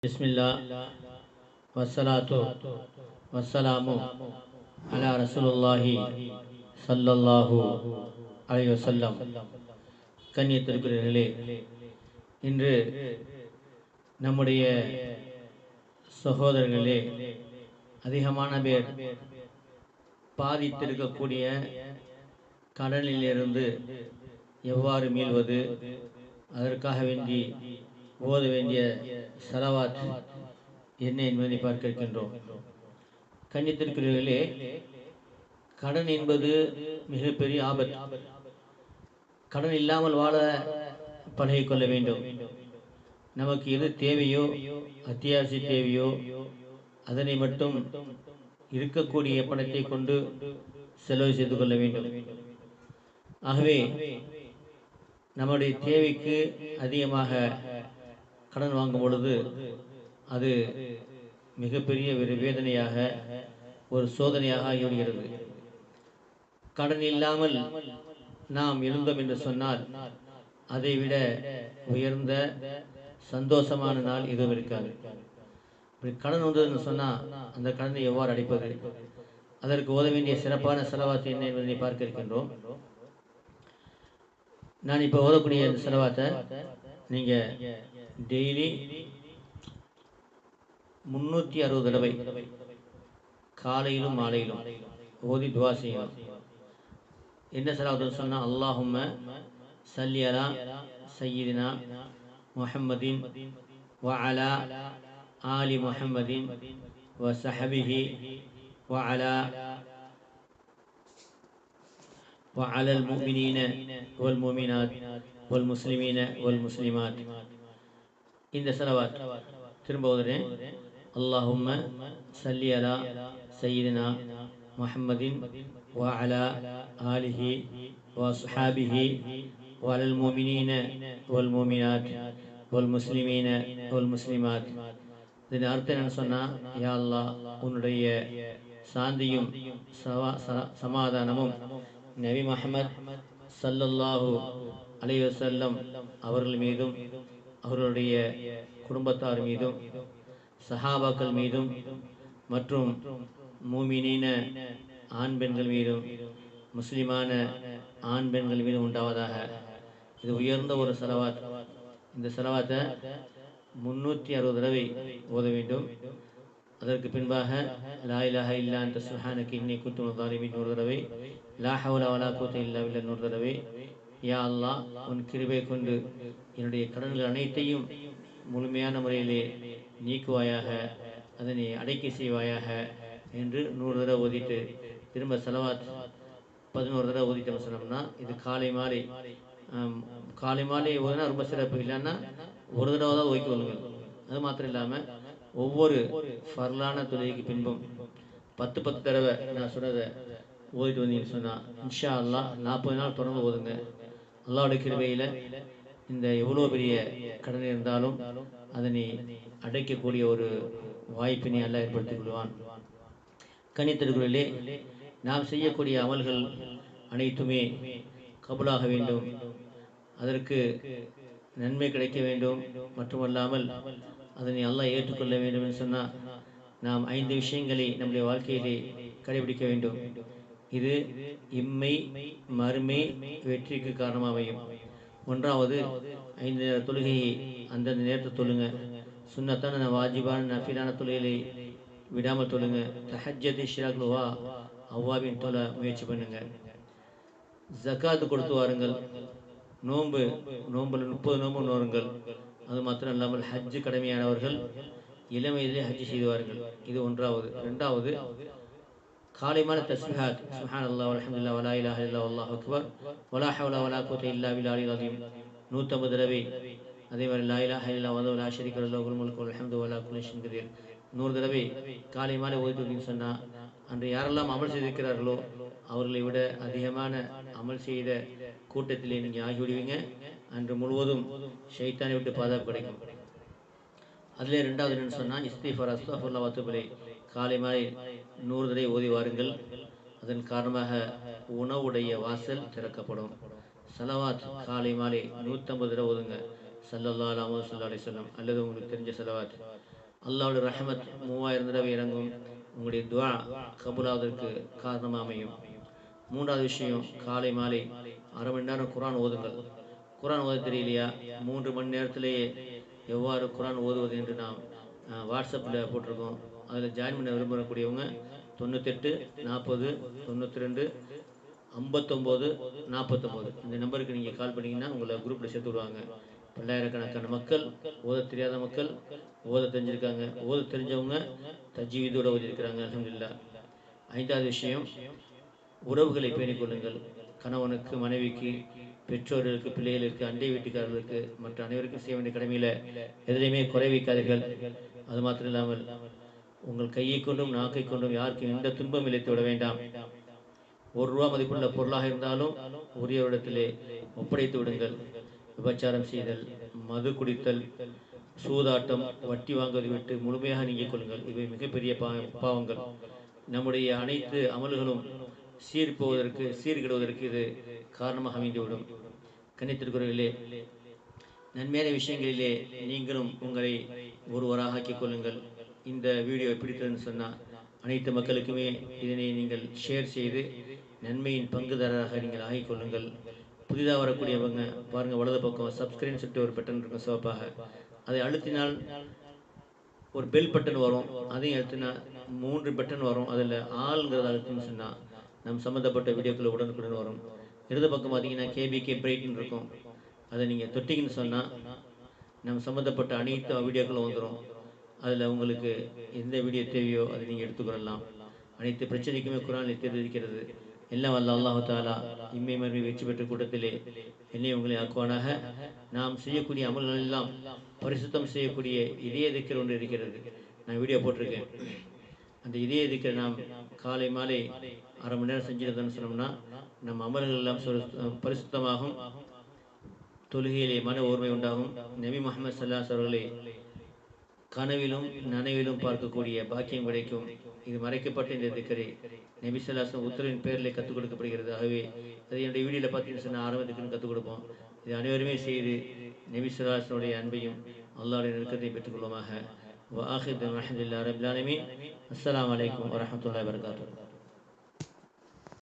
பிஸ்மில்லா வஸ்ஸலாத்து வஸ்ஸலாமு அலா ரசூலுல்லாஹி ஸல்லல்லாஹு அலைஹி வஸல்லம். கண்ணியத்திற்குரியவர்களே, இன்று நம்முடைய சகோதரர்களே அதிகமான பேர் பாதித்திருக்கக்கூடிய கடலிலிருந்து எவ்வாறு மீள்வது, அதற்காக வேண்டி ஓத வேண்டிய ஸலவாத் என்ன என்பதை பார்க்க இருக்கின்றோம். கண்ணியத்திற்குரியவர்களே, கடன் என்பது மிகப்பெரிய ஆபத்து. கடன் இல்லாமல் வாழ பழகிக்கொள்ள வேண்டும். நமக்கு எது தேவையோ, அத்தியாவசிய தேவையோ, அதனை மட்டும் இருக்கக்கூடிய பணத்தை கொண்டு செலவு செய்து கொள்ள வேண்டும். ஆகவே நம்முடைய தேவைக்கு அதிகமாக கடன் வாங்கும் பொழுது அது மிகப்பெரிய ஒரு வேதனையாக, ஒரு சோதனையாக ஆகிவிடுகிறது. கடன் இல்லாமல் நாம் இருந்தோம் என்று சொன்னால் அதைவிட உயர்ந்த சந்தோஷமான நாள் எதுவும் இருக்காது. கடன் வந்ததுன்னு சொன்னால் அந்த கடனை எவ்வாறு அடைப்பது, அதற்கு ஓத வேண்டிய சிறப்பான ஸலவாத் என்ன என்பதை பார்க்க இருக்கின்றோம். நான் இப்போ ஓதக்கூடிய இந்த ஸலவாத்தை நீங்கள் டெய்லி 360 தடவை காலையிலும் மாலையிலும் ஓதி துவா செய்யணும். என்ன ஸலவாத்துன்னு சொன்னால், அல்லாஹும்ம ஸல்லி அலா சய்யிதினா முஹம்மதின் வ அலா ஆலி முஹம்மதின் வ ஸஹபிஹி வ அலா وعلى المؤمنين والمؤمنات والمسلمين والمسلمات. இந்த ஸலவாத் திரும்ப ஓதுறேன். அல்லாஹும்ம ஸல்லி அலா சய்யிதினா முஹம்மதின் வ அலா ஆலிஹி வ ஸஹாபிஹி வ அலல் முஃமினீன வல் முஃமினாத் வல் முஸ்லிமீன வல் முஸ்லிமாத். இதன் அர்த்தம் என்னன்னு சொன்னால், யா அல்லாஹ், உன்னுடைய சாந்தியும் சமாதானமும் நபி முஹம்மத் ஸல்லல்லாஹு அலைஹி வஸல்லம் அவர்கள் மீதும், அவர்களுடைய குடும்பத்தார் மீதும், சஹாபாக்கள் மீதும், மற்றும் மூமினீன ஆண் பெண்கள் மீதும், முஸ்லிமான ஆண் பெண்கள் மீதும் உண்டாவதாக. இது உயர்ந்த ஒரு ஸலவாத். இந்த ஸலவாத்தை 360 தடவை ஓத வேண்டும். அதற்கு பின்பாக லா இலாஹ இல்லா அன்த சுப்ஹானக இன்னி குன்து மினல் ஸாலிமீன் ஒரு தடவை, லா ஹவ்ல வலா குவத்த இல்லா பில்லாஹ் ஒரு தடவை, யா அல்லாஹ், உன் கிருபை கொண்டு என்னுடைய கடன்கள் அனைத்தையும் முழுமையான முறையிலே நீக்குவாயாக, அதனை அடக்கி செய்வாயாக என்று 100 தடவை ஓதிட்டு திரும்ப ஸலவாத் 11 தடவை ஓதிட்டு சொன்னோம்னா, இது காலை மாலை ஓதுனா ரொம்ப சிறப்பு. இல்லைன்னா ஒரு தடவை தான் ஓதிக்கொள்ளுங்கள். அது மாத்திரம் இல்லாமல் ஒவ்வொரு ஃபர்லான தொழுகைக்கு பின்பும் 10 தடவை நான் சொன்னதை ஓதிட்டு வந்தீங்கன்னு சொன்னால், இன்ஷா அல்லாஹ் 40 நாள் தொடர்ந்து ஓதுங்க. அல்லாஹ்வுடைய கிருபையில் இந்த எவ்வளோ பெரிய கடன் இருந்தாலும் அதனை அடைக்கக்கூடிய ஒரு வாய்ப்பினை அல்லாஹ் ஏற்படுத்திக் கொள்வான். கண்ணியத்திற்குரியவர்களே, நாம் செய்யக்கூடிய அமல்கள் அனைத்துமே கபூலாக வேண்டும், அதற்கு நன்மை கிடைக்க வேண்டும். மட்டுமல்லாமல் அதனை அல்லாஹ் ஏற்றுக்கொள்ள வேண்டும் என்று சொன்னால் நாம் 5 விஷயங்களை நம்முடைய வாழ்க்கையிலே கடைபிடிக்க வேண்டும். இது இம்மை மறுமை வெற்றிக்கு காரணமாக அமையும். ஒன்றாவது, 5 நேர தொழுகையை அந்தந்த நேரத்தை தொழுங்க. சுன்னத்தான வாஜிபான நஃபிலான தொழுகையை விடாமல் தொழுங்க. தஹஜ்ஜத் இஷ்ராக்லுவா அவ்வாபின் தொழ முயற்சி பண்ணுங்க. ஜக்காத்து கொடுத்து வாருங்கள். நோன்புல 30 நோன்பு நோருங்கள். அது மாத்திரம் இல்லாமல் ஹஜ்ஜு கடமையானவர்கள் இளம் வயதிலே ஹஜ்ஜு செய்துவார்கள். இது ஒன்றாவது. இரண்டாவது, காலைமான தஸ்பீஹாத் சுப்ஹானல்லாஹ் வல்ஹம்துலில்லாஹ் வலா இலாஹ இல்லல்லாஹ் வல்லாஹு அக்பர் வலா ஹவ்ல வலா குவத்த இல்லா பில்லாஹில் அலீம் 150 தடவை. அதே மாதிரி லா இலாஹ இல்லல்லாஹ் வஹ்தஹு லா ஷரீக லஹு லஹுல் முல்கு வல் ஹம்து வலா குல்லி ஷைஇன் கதீர் 100 தடவை காலை மாலை ஓதிட்டு சொன்னால், அன்று யாரெல்லாம் அமல் செய்திருக்கிறார்களோ அவர்களை விட அதிகமான அமல் செய்த கூட்டத்திலே நீங்கள் ஆகிவிடுவீங்க. அன்று முழுவதும் ஷைத்தானை விட்டு பாதுகாப்பு கிடைக்கும். அதிலே ரெண்டாவது என்னன்னு சொன்னால், இஸ்திஃபார் அஸ்தக்ஃபிருல்லாஹ் வ அத்தூபு இலைஹ் காலை மாலை 100 தடவை ஓதி வாருங்கள். அதன் காரணமாக உணவுடைய வாசல் திறக்கப்படும். ஸலவாத் காலை மாலை 150 தடவை ஓதுங்க. ஸல்லல்லாஹு அலைஹி வஸல்லம் அல்லது உங்களுக்கு தெரிஞ்ச ஸலவாத். அல்லாஹ்வுடைய ரஹமத் 3000 தடவை இறங்கும். உங்களுடைய துஆ கபூலாவதற்கு காரணமாக அமையும். மூன்றாவது விஷயம், காலை மாலை அரை மணி நேரம் குர்ஆன் ஓதுங்கள். குர்ஆன் ஓத தெரியலையா, 3 மணி நேரத்திலேயே எவ்வாறு குர்ஆன் ஓதுவது என்று நாம் வாட்ஸ்அப்பில் போட்டிருக்கோம். அதில் ஜாயின் பண்ண விரும்பக்கூடியவங்க 98 40 92 59 49 இந்த நம்பருக்கு நீங்கள் கால் பண்ணிங்கன்னா உங்களை குரூப்பில் சேர்த்து விடுவாங்க. பல்லாயிரக்கணக்கான மக்கள், ஓத தெரியாத மக்கள் ஓத தெரிஞ்சிருக்காங்க. ஓத தெரிஞ்சவங்க தஜ்வீதோட ஓதியிருக்கிறாங்க. அல்ஹம்துலில்லாஹ். ஐந்தாவது விஷயம், உறவுகளை பேணிக் கொள்ளுங்கள். கணவனுக்கு, மனைவிக்கு, பெற்றோர்களுக்கு, பிள்ளைகளுக்கு, அண்டை வீட்டுக்காரர்களுக்கு, மற்ற அனைவருக்கும் செய்ய வேண்டிய கடமையில் எதிலையுமே குறை வைக்காதீர்கள். அது மாத்திரம் இல்லாமல் உங்கள் கையை கொண்டும் நாக்கை கொண்டும் யாருக்கும் எந்த துன்பம் இழைத்து விட வேண்டாம். ₹1 மதிப்புள்ள பொருளாக இருந்தாலும் உரியவரிடத்திலே ஒப்படைத்து விடுங்கள். விபச்சாரம் செய்தல், மது குடித்தல், சூதாட்டம், வட்டி வாங்குவதை விட்டு முழுமையாக நீங்கிக் கொள்ளுங்கள். இவை மிகப்பெரிய பாவங்கள். நம்முடைய அனைத்து அமல்களும் சீர்கிடுவதற்கு இது காரணமாக அமைந்துவிடும். கண்ணியத்திற்குரியவர்களே, நன்மையான விஷயங்களிலே நீங்களும் உங்களை ஒருவராக ஆக்கிக் கொள்ளுங்கள். இந்த வீடியோ பிடித்ததுன்னு சொன்னால் அனைத்து மக்களுக்குமே இதனை நீங்கள் ஷேர் செய்து நன்மையின் பங்குதாரராக நீங்கள் ஆகிக் கொள்ளுங்கள். புதிதாக வரக்கூடியவங்க பாருங்கள், வலது பக்கம் சப்ஸ்கிரைப்னு சொல்லிட்டு ஒரு பட்டன் இருக்கும் சிவப்பாக. அதை அழுத்தினால் ஒரு பெல் பட்டன் வரும். அதையும் அழுத்தினா 3 பட்டன் வரும். அதில் ஆளுங்கிறத அழுத்தின்னு சொன்னால் நம் சம்மந்தப்பட்ட வீடியோக்களை உடனுக்குடன் வரும். இடது பக்கம் பார்த்தீங்கன்னா கேபிகே பிரைட்னு இருக்கும். அதை நீங்கள் தொட்டிங்கன்னு சொன்னால் நம் சம்மந்தப்பட்ட அனைத்து வீடியோக்களும் வந்துடும். அதில் உங்களுக்கு எந்த வீடியோ தேவையோ அதை நீங்கள் எடுத்துக்கொள்ளலாம். அனைத்து பிரச்சனைக்குமே குர்ஆனில் தீர்வு இருக்கிறது. எல்லாம் வல்ல அல்லாஹ் தஆலா இம்மை மறுமை வெற்றி பெற்ற கூட்டத்திலே என்னை உங்களை ஆக்குவானாக. நாம் செய்யக்கூடிய அமல்கள் எல்லாம் பரிசுத்தம் செய்யக்கூடிய இதய திக்ர் ஒன்று இருக்கிறது. நான் வீடியோ போட்டிருக்கேன். அந்த இதய திக்ரை நாம் காலை மாலை அரை மணி நேரம் செஞ்சிருந்தோம்னு சொன்னோம்னா நம் அமல்கள் எல்லாம் பரிசுத்தமாகும். தொழுகையிலே மன ஓர்மை உண்டாகும். நபி முஹம்மது ஸல்லல்லாஹு அலைஹி அவர்களை கனவிலும் நனவிலும் பார்க்கக்கூடிய பாக்கியம் கிடைக்கும். இது மறைக்கப்பட்ட இந்த திக்கரை நபி ஸல்லல்லாஹு அலைஹி வஸல்லம் உத்தரவின் பேரில் கற்றுக் கொடுக்கப்படுகிறது. ஆகவே அதை என்னுடைய வீடியோவில் பார்த்தீங்கன்னு சொன்னால் ஆரம்பத்துக்குன்னு கற்றுக் கொடுப்போம். இது அனைவருமே செய்து நபி ஸல்லல்லாஹு அலைஹி வஸல்லம் அன்பையும் அல்லாஹ்வுடைய நெருக்கத்தையும் பெற்றுக்கொள்வோமாக. வ ஆகிரு தஅவானா அல்ஹம்துலில்லாஹி ரப்பில் ஆலமீன். அஸ்ஸலாமு அலைக்கும் வரஹ்மத்துல்லாஹி வபரகாத்துஹு.